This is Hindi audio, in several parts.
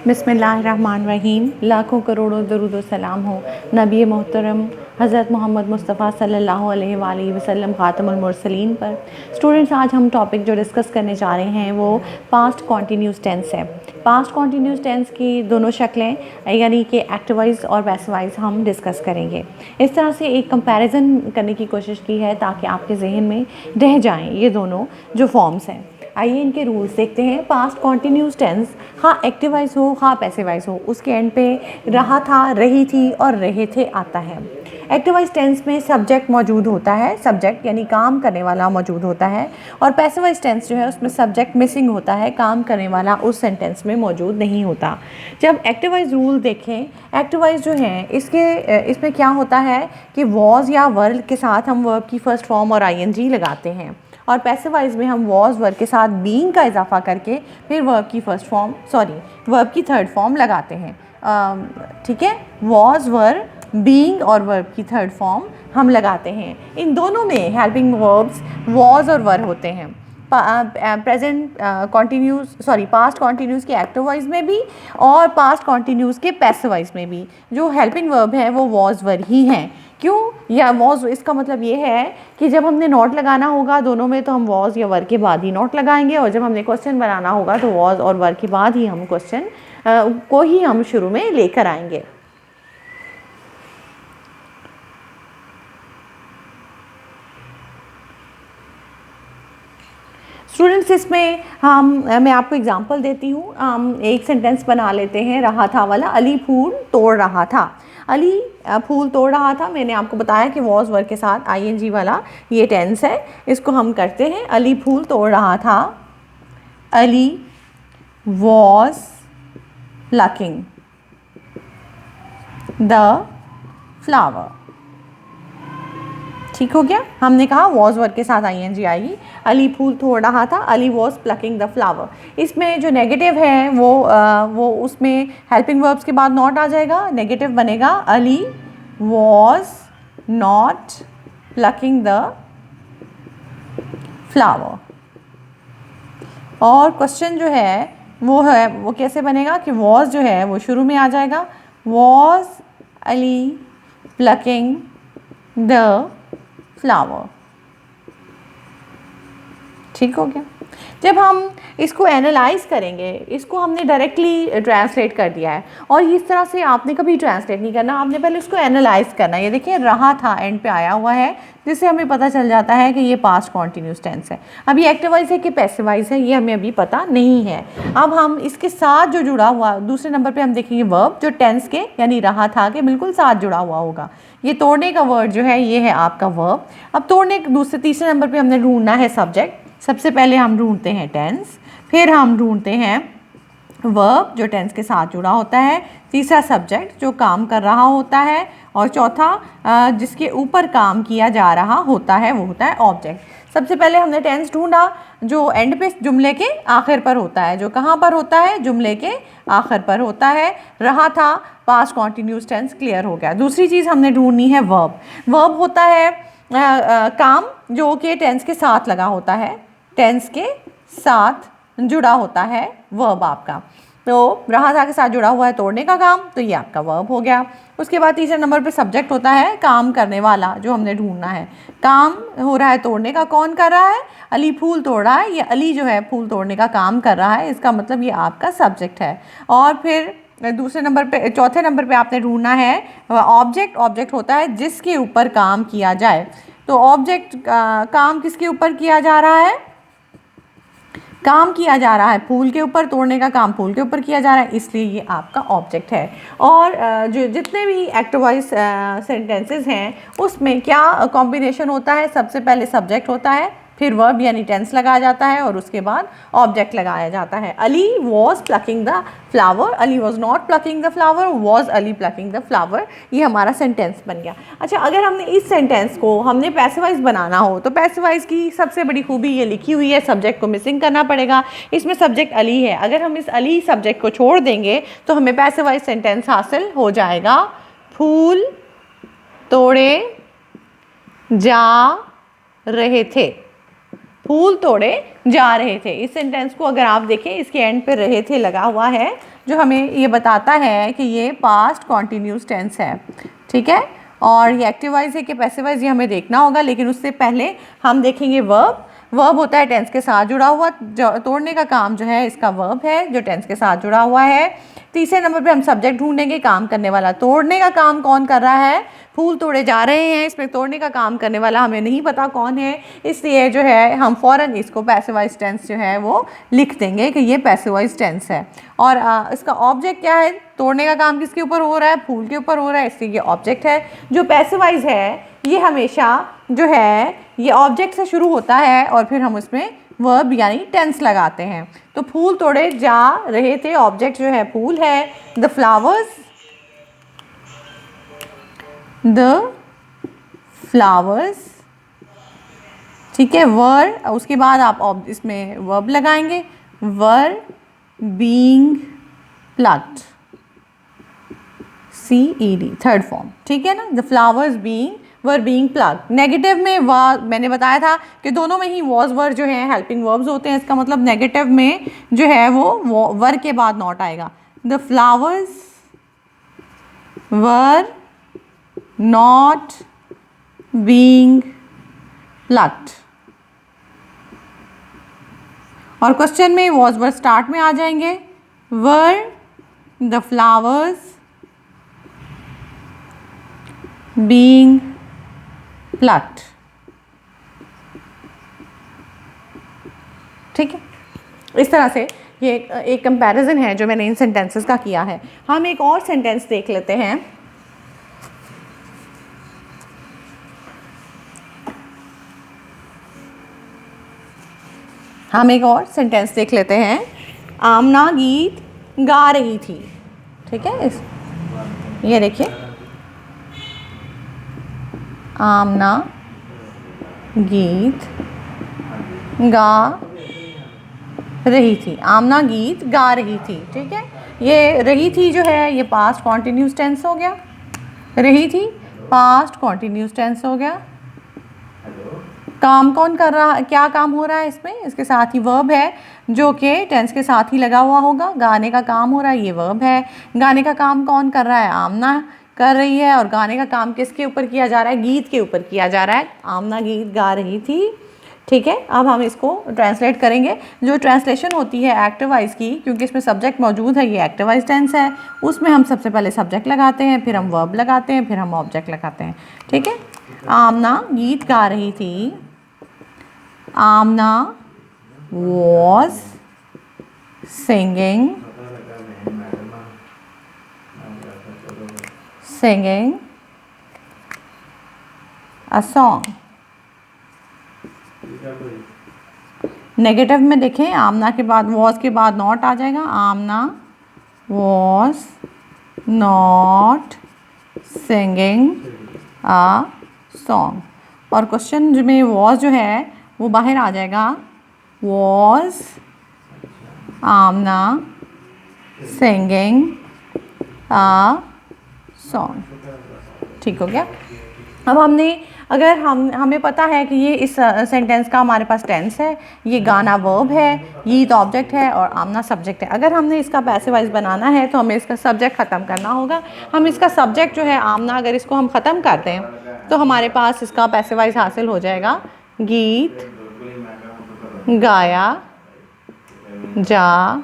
बिस्मिल्लाहिर्रहमानिर्रहीम। लाखों करोड़ों दरूद व सलाम हो नबी मोहतरम हज़रत मोहम्मद मुस्तफ़ा सल्लल्लाहु अलैहि वसल्लम ख़ातमुल मुरसलीन पर। स्टूडेंट्स, आज हम टॉपिक जो डिस्कस करने जा रहे हैं वो पास्ट कॉन्टीन्यूस टेंस है। पास्ट कॉन्टीन्यूस टेंस की दोनों शक्लें यानी कि एक्टिव वॉइस और पैसिव वॉइस हम डिस्कस करेंगे। इस तरह से एक कंपैरिजन करने की कोशिश की है ताकि आपके जहन में रह जाएं ये दोनों जो फॉर्म्स हैं। आइए इनके रूल्स देखते हैं। पास्ट कॉन्टीन्यूस टेंस हाँ एक्टिव वॉइस हो हाँ पैसिव वॉइस हो, उसके एंड पे रहा था, रही थी और रहे थे आता है। एक्टिव वॉइस टेंस में सब्जेक्ट मौजूद होता है, सब्जेक्ट यानी काम करने वाला मौजूद होता है, और पैसिव वॉइस टेंस जो है उसमें सब्जेक्ट मिसिंग होता है, काम करने वाला उस सेंटेंस में मौजूद नहीं होता। जब एक्टिव वॉइस रूल देखें, एक्टिव वॉइस जो है इसमें क्या होता है कि वॉज या वर के साथ हम वर्ब की फर्स्ट फॉर्म और आईएनजी लगाते हैं, और पैसिव वॉइस में हम वॉज वर्ब के साथ बीइंग का इजाफा करके फिर वर्ब की थर्ड फॉर्म लगाते हैं। ठीक है, वॉज वर बीइंग और वर्ब की थर्ड फॉर्म हम लगाते हैं। इन दोनों में हेल्पिंग वर्ब्स वॉज और वर होते हैं। पास्ट कॉन्टीन्यूस के एक्टिव वॉइस में भी और पास्ट कॉन्टीन्यूस के पैसिव वॉइस में भी जो हेल्पिंग वर्ब है वो वॉज वर ही हैं। क्यों? या वॉज, इसका मतलब ये है कि जब हमने नॉट लगाना होगा दोनों में तो हम वॉज या वर के बाद ही नॉट लगाएंगे, और जब हमने क्वेश्चन बनाना होगा तो वॉज और वर के बाद ही हम क्वेश्चन को ही हम शुरू में लेकर आएंगे। स्टूडेंट्स, इसमें मैं आपको एग्जांपल देती हूँ। हम एक सेंटेंस बना लेते हैं रहा था वाला। अली फूल तोड़ रहा था। अली फूल तोड़ रहा था, मैंने आपको बताया कि वॉज वर्ब के साथ आईएनजी वाला ये टेंस है। इसको हम करते हैं। अली फूल तोड़ रहा था। Ali was plucking the flower. ठीक हो गया। हमने कहा वॉज वर्ब के साथ आईएनजी आएगी। अली फूल तोड़ रहा था, Ali was plucking the flower. इसमें जो नेगेटिव है वो उसमें हेल्पिंग वर्ब्स के बाद नॉट आ जाएगा, नेगेटिव बनेगा Ali was not plucking the flower. और क्वेश्चन जो है वो कैसे बनेगा कि वॉज जो है वो शुरू में आ जाएगा, was Ali plucking the flower. ठीक हो गया। जब हम इसको एनालाइज करेंगे, इसको हमने डायरेक्टली ट्रांसलेट कर दिया है, और इस तरह से आपने कभी ट्रांसलेट नहीं करना, आपने पहले इसको एनालाइज करना है। ये देखिए रहा था एंड पे आया हुआ है, जिससे हमें पता चल जाता है कि ये पास्ट कॉन्टीन्यूस टेंस है। अब ये एक्टिव वॉइस है कि पैसिव वॉइस है ये हमें अभी पता नहीं है। अब हम इसके साथ जो जुड़ा हुआ दूसरे नंबर पे हम देखेंगे वर्ब, जो टेंस के यानी रहा था के बिल्कुल साथ जुड़ा हुआ होगा। ये तोड़ने का वर्ड जो है ये है आपका वर्ब। अब तोड़ने तीसरे नंबर पर हमने ढूंढना है सब्जेक्ट। सबसे पहले हम ढूंढते हैं टेंस, फिर हम ढूंढते हैं वर्ब जो टेंस के साथ जुड़ा होता है, तीसरा सब्जेक्ट जो काम कर रहा होता है, और चौथा जिसके ऊपर काम किया जा रहा होता है वो होता है ऑब्जेक्ट। सबसे पहले हमने टेंस ढूंढा जो एंड पे जुमले के आखिर पर होता है। जो कहाँ पर होता है? जुमले के आखिर पर होता है। रहा था पास्ट कॉन्टीन्यूस टेंस, क्लियर हो गया। दूसरी चीज़ हमने ढूंढनी है वर्ब। वर्ब होता है काम जो कि टेंस के साथ लगा होता है, टेंस के साथ जुड़ा होता है वर्ब आपका। तो रहा था के साथ जुड़ा हुआ है तोड़ने का काम, तो ये आपका वर्ब हो गया। उसके बाद तीसरे नंबर पे सब्जेक्ट होता है काम करने वाला, जो हमने ढूंढना है। काम हो रहा है तोड़ने का, कौन कर रहा है? अली फूल तोड़ रहा है। ये अली जो है फूल तोड़ने का काम कर रहा है, इसका मतलब ये आपका सब्जेक्ट है। और फिर चौथे नंबर पे आपने ढूंढना है ऑब्जेक्ट। ऑब्जेक्ट होता है जिसके ऊपर काम किया जाए। तो ऑब्जेक्ट काम किसके ऊपर किया जा रहा है? काम किया जा रहा है फूल के ऊपर, तोड़ने का काम फूल के ऊपर किया जा रहा है, इसलिए ये आपका ऑब्जेक्ट है। और जो जितने भी एक्टिव वॉइस सेंटेंसेस हैं उसमें क्या कॉम्बिनेशन होता है? सबसे पहले सब्जेक्ट होता है, फिर वर्ब यानी टेंस लगाया जाता है, और उसके बाद ऑब्जेक्ट लगाया जाता है। Ali was plucking the flower, Ali was not plucking the flower, was Ali plucking the flower. ये हमारा सेंटेंस बन गया। अच्छा, अगर हमने इस सेंटेंस को हमने पैसिव वॉइस बनाना हो तो पैसिव वॉइस की सबसे बड़ी खूबी ये लिखी हुई है, सब्जेक्ट को मिसिंग करना पड़ेगा। इसमें सब्जेक्ट अली है, अगर हम इस अली सब्जेक्ट को छोड़ देंगे तो हमें पैसिव वॉइस सेंटेंस हासिल हो जाएगा। फूल तोड़े जा रहे थे। फूल तोड़े जा रहे थे। इस सेंटेंस को अगर आप देखें, इसके एंड पे रहे थे लगा हुआ है, जो हमें ये बताता है कि ये पास्ट कॉन्टिन्यूस टेंस है, ठीक है। और ये एक्टिव वॉइस है कि पैसिव वॉइस, ये हमें देखना होगा, लेकिन उससे पहले हम देखेंगे वर्ब। वर्ब होता है टेंस के साथ जुड़ा हुआ, तोड़ने का काम जो है इसका वर्ब है जो टेंस के साथ जुड़ा हुआ है। तीसरे नंबर पे हम सब्जेक्ट ढूंढेंगे, काम करने वाला। तोड़ने का काम कौन कर रहा है? फूल तोड़े जा रहे हैं, इसमें तोड़ने का काम करने वाला हमें नहीं पता कौन है, इसलिए जो है हम फ़ौरन इसको पैसिव वॉइस टेंस जो है वो लिख देंगे कि ये पैसिव वॉइस टेंस है। और इसका ऑब्जेक्ट क्या है? तोड़ने का काम किसके ऊपर हो रहा है? फूल के ऊपर हो रहा है, इसलिए ये ऑब्जेक्ट है। जो पैसिव वॉइस है ये हमेशा जो है ये ऑब्जेक्ट से शुरू होता है और फिर हम उसमें वर्ब यानी टेंस लगाते हैं। तो फूल तोड़े जा रहे थे, ऑब्जेक्ट जो है फूल है। द फ्लावर्स ठीक है, वर, उसके बाद आप इसमें वर्ब लगाएंगे, were being plucked, CED, third form, ठीक है ना। The flowers were being plucked. Negative में मैंने बताया था कि दोनों में ही वॉज वर जो है हेल्पिंग वर्ब्स होते हैं, इसका मतलब नेगेटिव में जो है वो वर के बाद नॉट आएगा। The flowers were not being plucked. और क्वेश्चन में वॉज वर स्टार्ट में आ जाएंगे, were the flowers being plucked, ठीक है। इस तरह से ये एक कंपैरिजन है जो मैंने इन सेंटेंसेस का किया है। हम एक और सेंटेंस देख लेते हैं। आमना गीत गा रही थी, ठीक है। ये देखिए, आमना गीत गा रही थी, आमना गीत गा रही थी, ठीक है। ये रही थी जो है ये पास्ट कॉन्टिन्यूस टेंस हो गया, रही थी पास्ट कॉन्टिन्यूस टेंस हो गया। काम कौन कर रहा, क्या काम हो रहा है इसमें? इसके साथ ही वर्ब है जो कि टेंस के साथ ही लगा हुआ होगा। गाने का काम हो रहा है, ये वर्ब है। गाने का काम कौन कर रहा है? आमना कर रही है। और गाने का काम किसके ऊपर किया जा रहा है? गीत के ऊपर किया जा रहा है। आमना गीत गा रही थी, ठीक है। अब हम इसको ट्रांसलेट करेंगे। जो ट्रांसलेशन होती है एक्टिव वॉइस की, क्योंकि इसमें सब्जेक्ट मौजूद है, ये एक्टिव वॉइस टेंस है, उसमें हम सबसे पहले सब्जेक्ट लगाते हैं, फिर हम वर्ब लगाते हैं, फिर हम ऑब्जेक्ट लगाते हैं, ठीक है। आमना गीत गा रही थी, आमना was singing a song। Negative में देखें, आमना के बाद was के बाद नॉट आ जाएगा। आमना was not singing a song। और क्वेश्चन में was जो है वो बाहर आ जाएगा। was Amna singing a song, ठीक हो गया। अब हमें पता है कि ये इस सेंटेंस का हमारे पास टेंस है, ये गाना वर्ब है, गीत ऑब्जेक्ट है और आमना सब्जेक्ट है। अगर हमने इसका पैसिव वॉइस बनाना है तो हमें इसका सब्जेक्ट ख़त्म करना होगा। हम इसका सब्जेक्ट जो है आमना, अगर इसको हम ख़त्म करते हैं तो हमारे पास इसका पैसिव वॉइस हासिल हो जाएगा। गीत गाया जा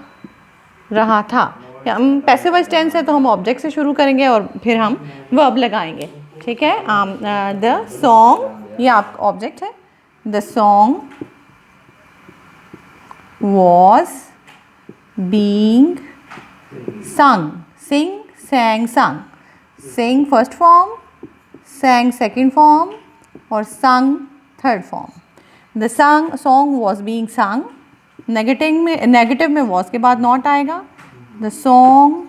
रहा था। हम पैसिव वॉइस टेंस है तो हम ऑब्जेक्ट से शुरू करेंगे और फिर हम वर्ब लगाएंगे, ठीक है। द सॉन्ग, ये आपका ऑब्जेक्ट है। The song was being sung, sing, sang, sung। sing first form, sang second form और sung third form. The song was being sung, negative में वॉज के बाद नॉट आएगा। The song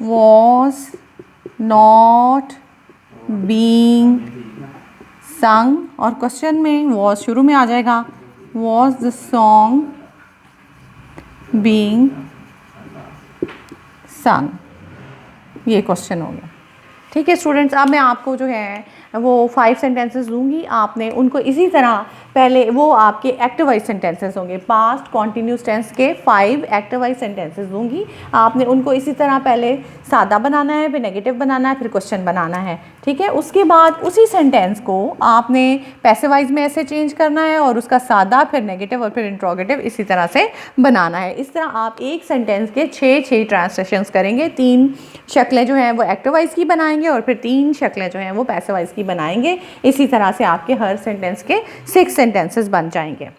was not being sung और क्वेश्चन में वॉज शुरू में आ जाएगा। Was the song being sung, ये क्वेश्चन हो गया, ठीक है स्टूडेंट्स। अब मैं आपको जो है वो 5 सेंटेंसेस दूंगी, आपने उनको इसी तरह पहले, वो आपके एक्टिव वॉइस सेंटेंसेस होंगे, पास्ट कॉन्टिन्यूस टेंस के 5 एक्टिव वॉइस सेंटेंसेस दूंगी, आपने उनको इसी तरह पहले सादा बनाना है, फिर नेगेटिव बनाना है, फिर क्वेश्चन बनाना है, ठीक है। उसके बाद उसी सेंटेंस को आपने पैसिव वॉइस में ऐसे चेंज करना है और उसका सादा, फिर नेगेटिव और फिर इंट्रोगेटिव इसी तरह से बनाना है। इस तरह आप एक सेंटेंस के 6 ट्रांसलेशंस करेंगे, 3 शक्लें जो हैं वो एक्टिव वॉइस की बनाएंगे और फिर 3 शक्लें जो हैं वो पैसिव वॉइस की बनाएंगे। इसी तरह से आपके हर सेंटेंस के 6 सेंटेंसेस बन जाएंगे।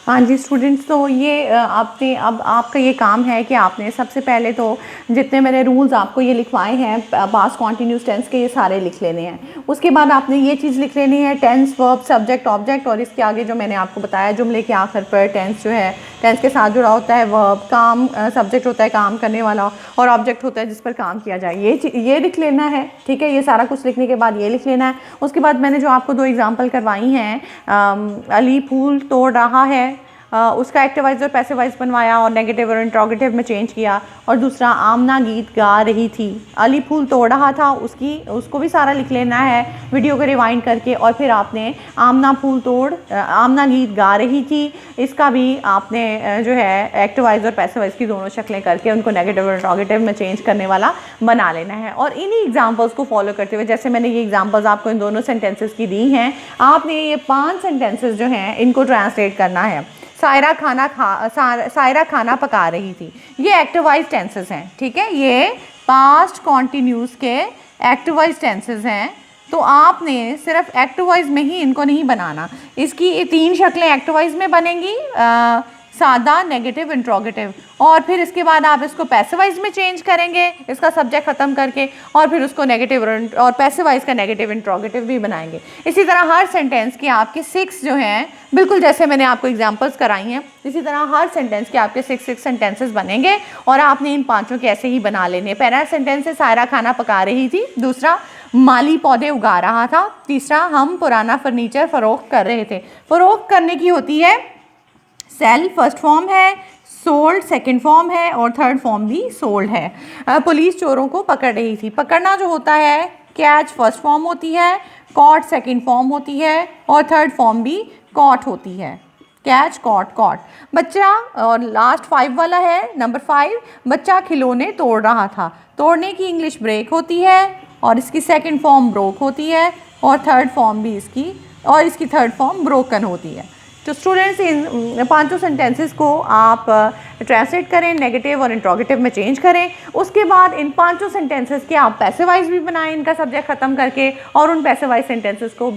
हाँ जी स्टूडेंट्स, तो ये आपने, अब आपका ये काम है कि आपने सबसे पहले तो जितने मैंने रूल्स आपको ये लिखवाए हैं पास्ट कॉन्टिन्यूस टेंस के, ये सारे लिख लेने हैं। उसके बाद आपने ये चीज़ लिख लेनी है टेंस, वर्ब, सब्जेक्ट, ऑब्जेक्ट, और इसके आगे जो मैंने आपको बताया जुमले के आखिर पर टेंस जो है, टेंस के साथ जुड़ा होता है वर्ब, काम, सब्जेक्ट होता है काम करने वाला, और ऑब्जेक्ट होता है जिस पर काम किया जाए, ये लिख लेना है, ठीक है। ये सारा कुछ लिखने के बाद ये लिख लेना है। उसके बाद मैंने जो आपको 2 एग्जाम्पल करवाई हैं, अली फूल तोड़ रहा है, उसका एक्टिव वॉइस और पैसिव वॉइस बनवाया और नेगेटिव और इंट्रोगेटिव में चेंज किया। और दूसरा आमना गीत गा रही थी, अली फूल तोड़ रहा था, उसको भी सारा लिख लेना है वीडियो को रिवाइंड करके। और फिर आपने आमना गीत गा रही थी, इसका भी आपने जो है एक्टिव वॉइस और पैसिव वॉइस की दोनों शक्लें करके उनको नेगेटिव और इंट्रोगेटिव में चेंज करने वाला बना लेना है। और इन्हीं एग्जाम्पल्स को फॉलो करते हुए, जैसे मैंने ये एग्जाम्पल्स आपको इन दोनों सेंटेंसेस की दी हैं, आपने ये 5 सेंटेंसेस जो हैं इनको ट्रांसलेट करना है। सायरा खाना पका रही थी, ये एक्टिव वॉइस टेंसेस हैं, ठीक है। ये पास्ट कॉन्टिन्यूस के एक्टिव वॉइस टेंसेस हैं। तो आपने सिर्फ एक्टिव वॉइस में ही इनको नहीं बनाना, इसकी 3 शक्लें एक्टिव वॉइस में बनेंगी, सादा, नेगेटिव, इंट्रोगेटिव, और फिर इसके बाद आप इसको पैसिव वॉइस में चेंज करेंगे इसका सब्जेक्ट ख़त्म करके, और फिर उसको नेगेटिव और पैसिव वॉइस का नेगेटिव इंट्रोगेटिव भी बनाएंगे। इसी तरह हर सेंटेंस के आपके 6 जो हैं, बिल्कुल जैसे मैंने आपको एग्जांपल्स कराई हैं, इसी तरह हर सेंटेंस के आपके 6 सेंटेंसेस बनेंगे और आपने इन 5 के ऐसे ही बना लेने। पहला सेंटेंस है सायरा खाना पका रही थी, दूसरा माली पौधे उगा रहा था, तीसरा हम पुराना फर्नीचर फ़रोख्त कर रहे थे। फ़रोख्त करने की होती है सेल, फर्स्ट फॉर्म है, सोल्ड सेकंड फॉर्म है, और थर्ड फॉर्म भी सोल्ड है। पुलिस चोरों को पकड़ रही थी, पकड़ना जो होता है कैच फर्स्ट फॉर्म होती है, कॉट सेकंड फॉर्म होती है, और थर्ड फॉर्म भी कॉट होती है, कैच, कॉट, कॉट। बच्चा, और लास्ट 5 वाला है नंबर 5, बच्चा खिलौने तोड़ रहा था, तोड़ने की इंग्लिश ब्रेक होती है और इसकी सेकंड फॉर्म ब्रोक होती है, और थर्ड फॉर्म भी इसकी थर्ड फॉर्म ब्रोकन होती है। तो स्टूडेंट्स इन 5 सेंटेंसेस को आप ट्रांसलेट करें, नेगेटिव और इंट्रोगेटिव में चेंज करें। उसके बाद इन 5 सेंटेंसेस के आप पैसिव वॉइस भी बनाएं इनका सब्जेक्ट ख़त्म करके, और उन पैसिव वॉइस सेंटेंसेस को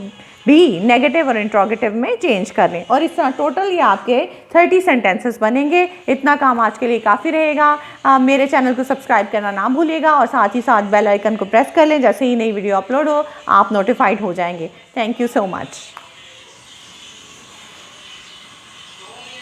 भी नेगेटिव और इंट्रोगेटिव में चेंज कर लें। और इस तरह टोटल ये आपके 30 सेंटेंसेस बनेंगे। इतना काम आज के लिए काफ़ी रहेगा। मेरे चैनल को सब्सक्राइब करना ना भूलिएगा और साथ ही साथ बेल आइकन को प्रेस कर लें, जैसे ही नई वीडियो अपलोड हो आप नोटिफाइड हो जाएंगे। Thank you so much.